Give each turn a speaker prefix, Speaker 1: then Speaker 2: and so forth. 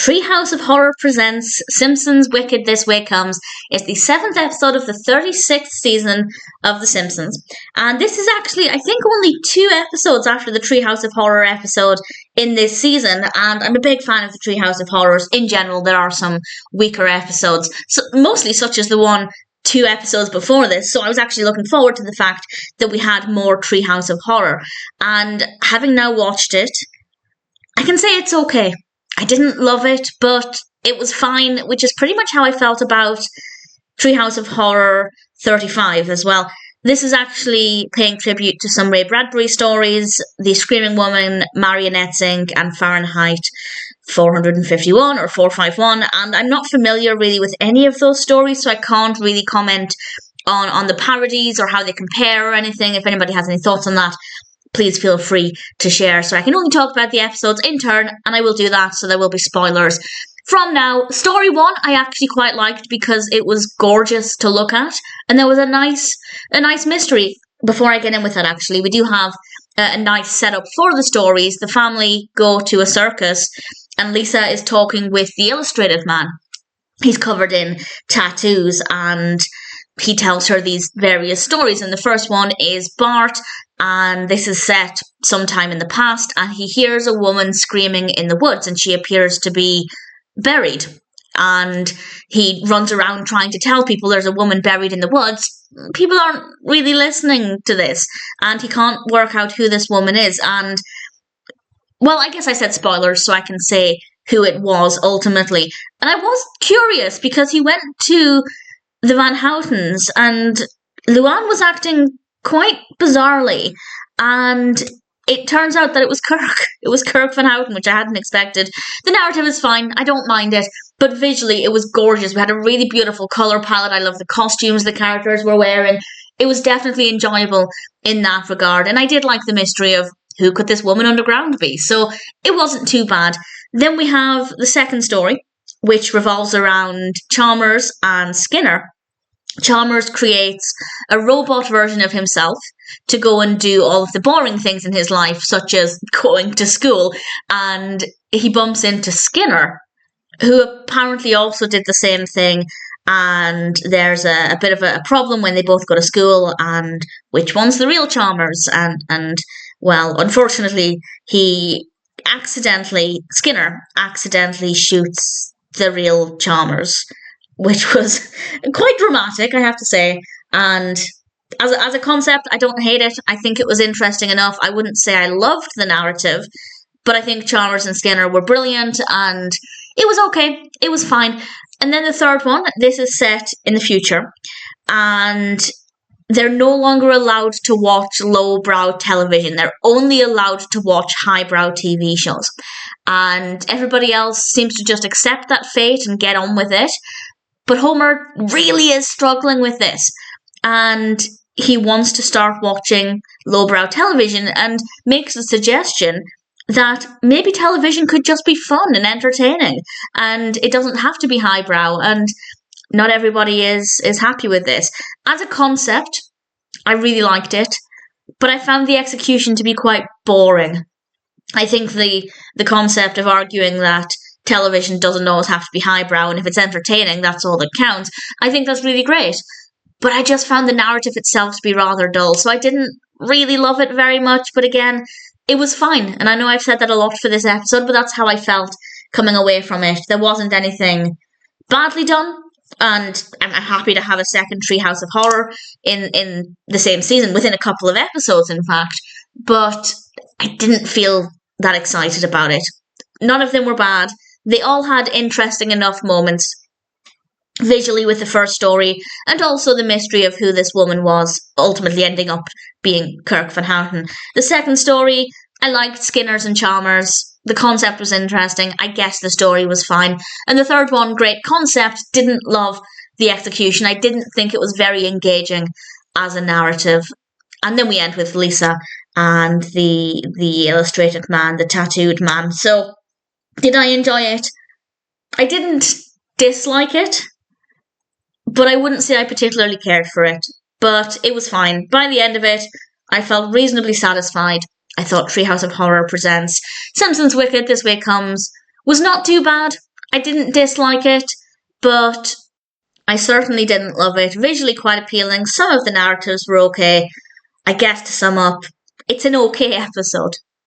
Speaker 1: Treehouse of Horror presents Simpsons Wicked This Way Comes. It's the 7th episode of the 36th season of The Simpsons. And this is actually, I think, only 2 episodes after the Treehouse of Horror episode in this season. And I'm a big fan of the Treehouse of Horrors. In general, there are some weaker episodes, mostly such as the one 2 episodes before this. So I was actually looking forward to the fact that we had more Treehouse of Horror. And having now watched it, I can say it's okay. I didn't love it, but it was fine, which is pretty much how I felt about Treehouse of Horror 35 as well. This is actually paying tribute to some Ray Bradbury stories, The Screaming Woman, Marionettes Inc., and Fahrenheit 451 or 451, and I'm not familiar really with any of those stories, so I can't really comment on the parodies or how they compare or anything. If anybody has any thoughts on that, please feel free to share. So I can only talk about the episodes in turn, and I will do that, so there will be spoilers from now. Story 1 I actually quite liked because it was gorgeous to look at, and there was a nice mystery. Before I get in with that, actually, we do have a nice setup for the stories. The family go to a circus, and Lisa is talking with the illustrated man. He's covered in tattoos, and he tells her these various stories, and the first one is Bart, and this is set sometime in the past, and he hears a woman screaming in the woods, and she appears to be buried, and he runs around trying to tell people there's a woman buried in the woods. People aren't really listening to this, and he can't work out who this woman is, and, well, I guess I said spoilers, so I can say who it was ultimately. And I was curious, because he went to the Van Houtens, and Luann was acting quite bizarrely, and it turns out that it was Kirk. It was Kirk Van Houten, which I hadn't expected. The narrative is fine, I don't mind it, but visually it was gorgeous. We had a really beautiful colour palette. I love the costumes the characters were wearing. It was definitely enjoyable in that regard, and I did like the mystery of who could this woman underground be, so it wasn't too bad. Then we have the second story, which revolves around Chalmers and Skinner. Chalmers creates a robot version of himself to go and do all of the boring things in his life, such as going to school, and he bumps into Skinner, who apparently also did the same thing, and there's a bit of a problem when they both go to school, and which one's the real Chalmers, and well, unfortunately, Skinner accidentally shoots the real Chalmers, which was quite dramatic, I have to say. And as a concept, I don't hate it. I think it was interesting enough. I wouldn't say I loved the narrative, but I think Chalmers and Skinner were brilliant, and it was okay. It was fine. And then the third one, this is set in the future, and they're no longer allowed to watch lowbrow television. They're only allowed to watch highbrow TV shows. And everybody else seems to just accept that fate and get on with it. But Homer really is struggling with this. And he wants to start watching lowbrow television and makes the suggestion that maybe television could just be fun and entertaining. And it doesn't have to be highbrow. And not everybody is happy with this. As a concept, I really liked it, but I found the execution to be quite boring. I think the concept of arguing that television doesn't always have to be highbrow, and if it's entertaining, that's all that counts, I think that's really great. But I just found the narrative itself to be rather dull, so I didn't really love it very much, but again, it was fine. And I know I've said that a lot for this episode, but that's how I felt coming away from it. There wasn't anything badly done, and I'm happy to have a second Treehouse of Horror in the same season, within a couple of episodes, in fact. But I didn't feel that excited about it. None of them were bad. They all had interesting enough moments visually with the first story, and also the mystery of who this woman was, ultimately ending up being Kirk Van Houten. The second story, I liked Skinner's and Chalmers. The concept was interesting. I guess the story was fine. And the third one, great concept, didn't love the execution. I didn't think it was very engaging as a narrative. And then we end with Lisa and the illustrated man, the tattooed man. So, did I enjoy it? I didn't dislike it, but I wouldn't say I particularly cared for it. But it was fine. By the end of it, I felt reasonably satisfied. I thought Treehouse of Horror presents Simpsons Wicked This Way Comes was not too bad. I didn't dislike it, but I certainly didn't love it. Visually quite appealing. Some of the narratives were okay. I guess to sum up, it's an okay episode.